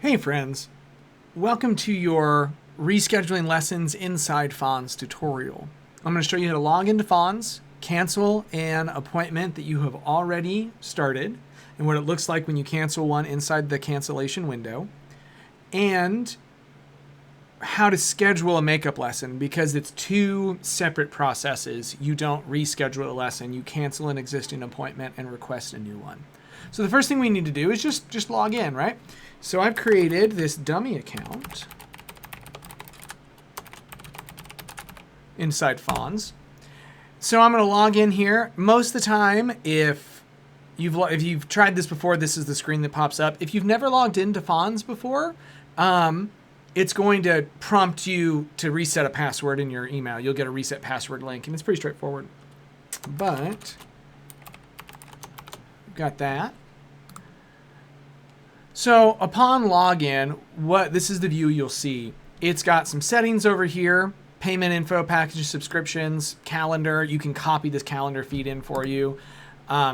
Hey friends, welcome to your rescheduling lessons inside Fons tutorial. I'm going to show you how to log into Fons, cancel an appointment that you have already started, and what it looks like when you cancel one inside the cancellation window, and how to schedule a makeup lesson because it's two separate processes. You don't reschedule a lesson, you cancel an existing appointment and request a new one. So the first thing we need to do is just log in, right? So I've created this dummy account inside Fons. So I'm going to log in here. Most of the time, if you've tried this before, this is the screen that pops up. If you've never logged into Fons before, it's going to prompt you to reset a password in your email. You'll get a reset password link, and it's pretty straightforward. But got that. So upon login, this is the view you'll see. It's got some settings over here, payment info, packages, subscriptions, calendar. You can copy this calendar feed in for you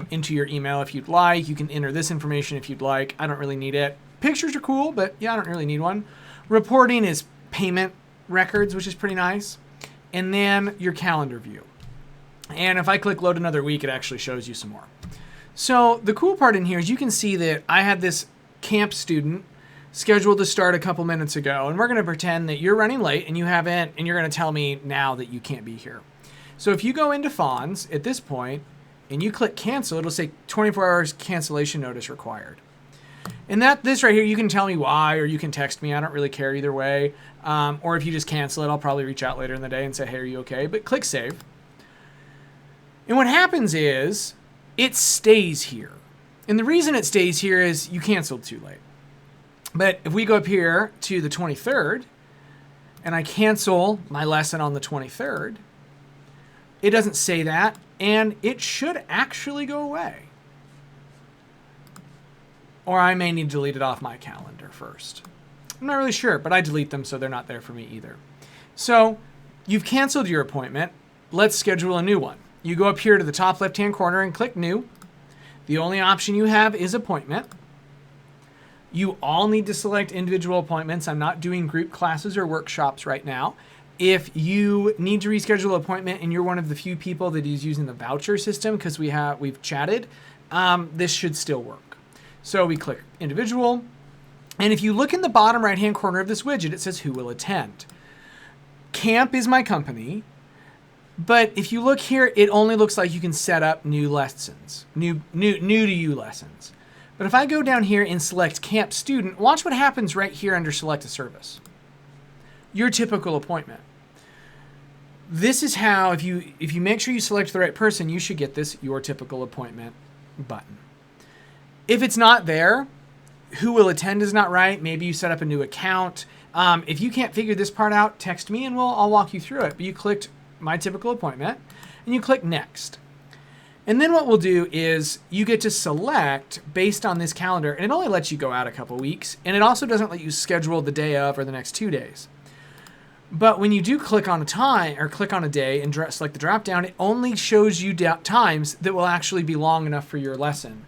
into your email if you'd like. You can enter this information if you'd like. I don't really need it. Pictures are cool, but yeah, I don't really need one. Reporting is payment records, which is pretty nice. And then your calendar view. And if I click load another week, it actually shows you some more. So the cool part in here is you can see that I had this camp student scheduled to start a couple minutes ago, and we're going to pretend that you're running late and you haven't, and you're going to tell me now that you can't be here. So if you go into Fons at this point and you click cancel, it'll say 24 hours cancellation notice required. And this right here, you can tell me why, or you can text me. I don't really care either way. Or if you just cancel it, I'll probably reach out later in the day and say, hey, are you okay? But click save. And what happens is it stays here. And the reason it stays here is you canceled too late. But if we go up here to the 23rd and I cancel my lesson on the 23rd, it doesn't say that, and it should actually go away. Or I may need to delete it off my calendar first. I'm not really sure, but I delete them so they're not there for me either. So you've canceled your appointment. Let's schedule a new one. You go up here to the top left-hand corner and click New. The only option you have is Appointment. You all need to select individual appointments. I'm not doing group classes or workshops right now. If you need to reschedule an appointment and you're one of the few people that is using the voucher system because we've chatted, this should still work. So we click Individual. And if you look in the bottom right-hand corner of this widget, it says Who will attend. Camp is my company. But if you look here, it only looks like you can set up new lessons, new to you lessons. But if I go down here and select Camp Student, watch what happens right here under Select a Service. Your typical appointment. This is how, if you make sure you select the right person, you should get this Your Typical Appointment button. If it's not there, Who will attend is not right. Maybe you set up a new account. If you can't figure this part out, text me and I'll walk you through it. But you clicked My Typical Appointment, and you click Next. And then what we'll do is you get to select based on this calendar, and it only lets you go out a couple weeks, and it also doesn't let you schedule the day of or the next 2 days. But when you do click on a time or click on a day and select the drop down, it only shows you times that will actually be long enough for your lesson.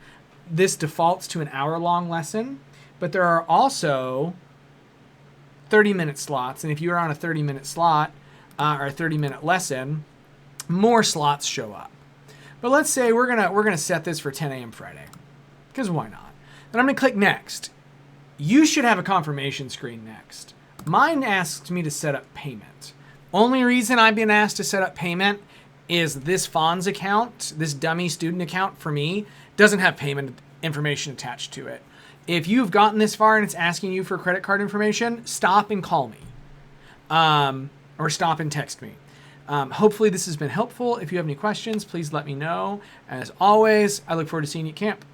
This defaults to an hour-long lesson, but there are also 30-minute slots, and if you're on a 30-minute slot, or a 30-minute lesson, more slots show up. But let's say we're gonna set this for 10 a.m. Friday, because why not? Then I'm gonna click Next. You should have a confirmation screen next. Mine asks me to set up payment. Only reason I've been asked to set up payment is this Fons account, this dummy student account for me, doesn't have payment information attached to it. If you've gotten this far and it's asking you for credit card information, stop and call me. Or stop and text me. Hopefully this has been helpful. If you have any questions, please let me know. As always, I look forward to seeing you at camp.